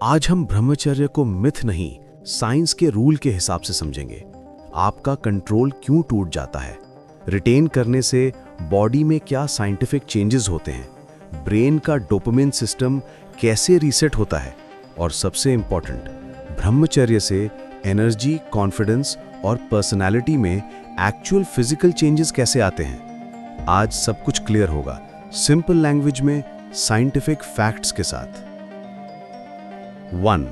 आज हम ब्रह्मचर्य को मिथ नहीं, साइंस के रूल के हिसाब से समझेंगे। आपका कंट्रोल क्यों टूट जाता है, रिटेन करने से बॉडी में क्या साइंटिफिक चेंजेस होते हैं, ब्रेन का डोपामिन सिस्टम कैसे रीसेट होता है, और सबसे इंपॉर्टेंट, ब्रह्मचर्य से एनर्जी, कॉन्फिडेंस और पर्सनालिटी में एक्चुअल फिजिकल चेंजेस कैसे आते हैं। आज सब कुछ क्लियर होगा, सिंपल लैंग्वेज में, साइंटिफिक फैक्ट्स के साथ। 1.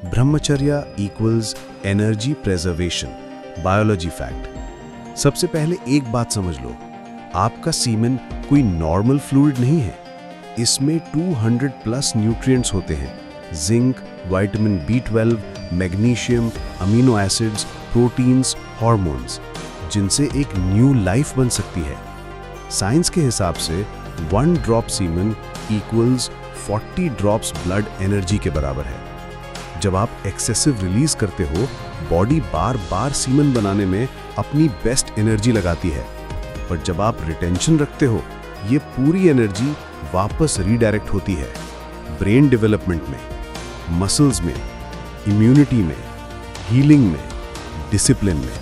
ब्रह्मचर्य equals energy preservation. Biology fact. सबसे पहले एक बात समझ लो, आपका सीमेन कोई नॉर्मल फ्लूइड नहीं है। इसमें 200 प्लस न्यूट्रिएंट्स होते हैं, zinc, vitamin B12, magnesium, amino acids, proteins, hormones, जिनसे एक न्यू लाइफ बन सकती है। साइंस के हिसाब से 1 ड्रॉप सीमेन इक्वल्स 40 ड्रॉप्स ब्लड एनर्जी के बराबर है। जब आप एक्सेसिव रिलीज करते हो, बॉडी बार बार सीमेन बनाने में अपनी बेस्ट एनर्जी लगाती है, पर जब आप रिटेंशन रखते हो, ये पूरी एनर्जी वापस रीडायरेक्ट होती है ब्रेन डेवलपमेंट में, मसल्स में, इम्यूनिटी में, हीलिंग में, डिसिप्लिन में।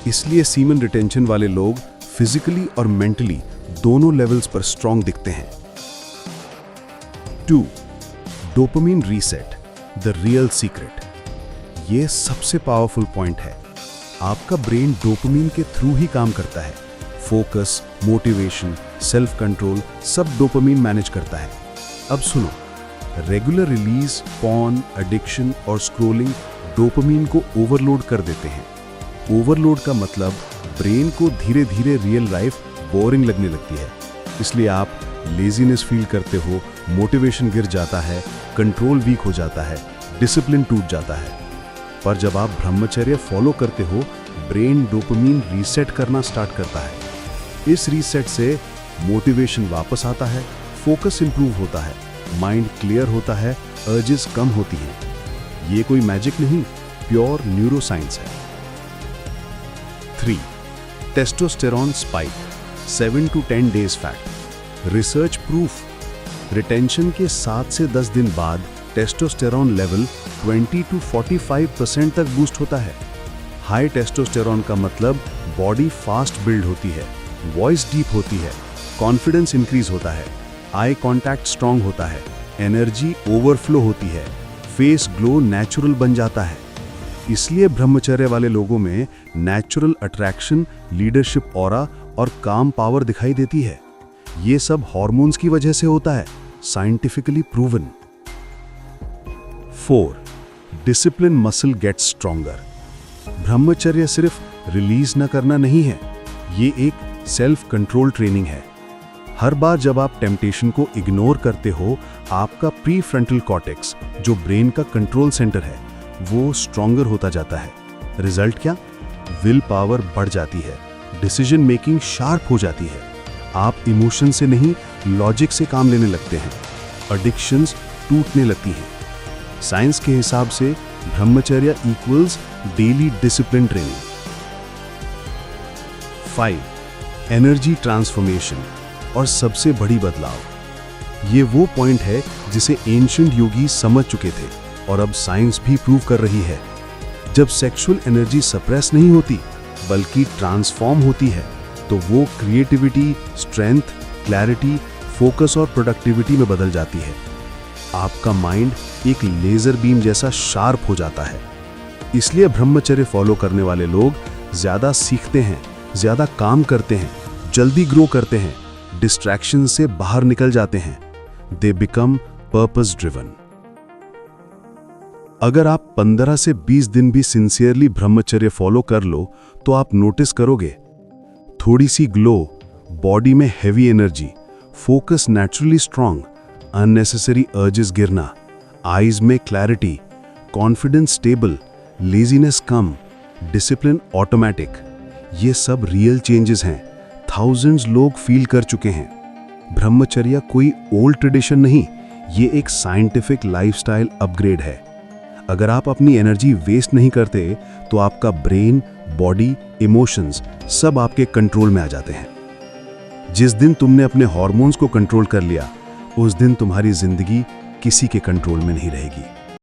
इसलिए सीमेन रिटेंशन वाले लोग फिजिकली और मेंटली दोनों लेवल्स पर स्ट्रांग दिखते हैं। 2. Dopamine reset, the real secret. ये सबसे पावरफुल पॉइंट है। आपका ब्रेन डोपामिन के थ्रू ही काम करता है। फोकस, मोटिवेशन, सेल्फ कंट्रोल सब डोपामिन मैनेज करता है। अब सुनो, रेगुलर रिलीज, पॉर्न, एडिक्शन और स्क्रोलिंग डोपामिन को ओवरलोड कर देते हैं। ओवरलोड का मतलब ब्रेन को धीरे धीरे रियल लाइफ बोरिंग लगने लगती है। इसलिए आप लेजीनेस फील करते हो, मोटिवेशन गिर जाता है, कंट्रोल वीक हो जाता है, डिसिप्लिन टूट जाता है। पर जब आप ब्रह्मचर्य फॉलो करते हो, ब्रेन डोपामिन रीसेट करना स्टार्ट करता है। इस रीसेट से मोटिवेशन वापस आता है, फोकस इंप्रूव होता है, माइंड क्लियर होता है, अर्जेस कम होती हैं। ये कोई मैजिक नहीं, प्योर न्यूरोसाइंस है। 3. Testosterone spike, 7 to 10 days fact. Research proof, retention के 7 से 10 दिन बाद टेस्टोस्टेरॉन लेवल 20 to 45% तक बूस्ट होता है। हाई टेस्टोस्टेरॉन का मतलब बॉडी फास्ट बिल्ड होती है, वॉइस डीप होती है, कॉन्फिडेंस इंक्रीज होता है, आई कांटेक्ट स्ट्रांग होता है, एनर्जी ओवरफ्लो होती है, फेस ग्लो नेचुरल बन जाता है। इसलिए ब्रह्मचर्य वाले लोगों में नेचुरल अट्रैक्शन, लीडरशिप ऑरा और काम पावर दिखाई देती है। ये सब हार्मोन्स की वजह से होता है, scientifically proven. 4. Discipline muscle gets stronger. ब्रह्मचर्य सिर्फ रिलीज न करना नहीं है, ये एक सेल्फ कंट्रोल ट्रेनिंग है। हर बार जब आप टेम्पटेशन को इग्नोर करते हो, आपका प्री फ्रंटल कॉर्टेक्स, जो ब्रेन का कंट्रोल सेंटर है, वो स्ट्रॉन्गर होता जाता है। रिजल्ट क्या? विल पावर बढ़ जाती है, डिसीजन मेकिंग शार्प हो जाती है, आप इमोशन से नहीं लॉजिक से काम लेने लगते हैं, एडिक्शंस टूटने लगती हैं। साइंस के हिसाब से ब्रह्मचर्य equals daily discipline training. 5. Energy transformation और सबसे बड़ी बदलाव। ये वो पॉइंट है जिसे एंशिएंट योगी समझ चुके थे और अब साइंस भी प्रूव कर रही है। जब सेक्सुअल एनर्जी सप्रेस नहीं होती बल्कि ट्रांसफॉर्म होती है, तो वो क्रिएटिविटी, स्ट्रेंथ, क्लैरिटी, फोकस और प्रोडक्टिविटी में बदल जाती है। आपका माइंड एक लेजर बीम जैसा शार्प हो जाता है। इसलिए ब्रह्मचर्य फॉलो करने वाले लोग ज्यादा सीखते हैं, ज्यादा काम करते हैं, जल्दी ग्रो करते हैं, डिस्ट्रैक्शन से बाहर निकल जाते हैं। They become purpose driven. अगर आप 15 से 20 दिन भी सिंसियरली ब्रह्मचर्य फॉलो कर लो, तो आप नोटिस करोगे थोड़ी सी ग्लो, बॉडी में heavy energy, focus naturally strong, unnecessary urges गिरना, आईज में क्लैरिटी, कॉन्फिडेंस स्टेबल, लेजीनेस कम, डिसिप्लिन ऑटोमेटिक। ये सब रियल चेंजेस हैं, थाउजेंड्स लोग फील कर चुके हैं। ब्रह्मचर्य कोई ओल्ड ट्रेडिशन नहीं, ये एक साइंटिफिक लाइफस्टाइल अपग्रेड है। अगर आप अपनी एनर्जी वेस्ट नहीं करते, तो आपका ब्रेन, बॉडी, इमोशंस सब आपके कंट्रोल में आ जाते हैं। जिस दिन तुमने अपने हार्मोन्स को कंट्रोल कर लिया, उस दिन तुम्हारी जिंदगी किसी के कंट्रोल में नहीं रहेगी।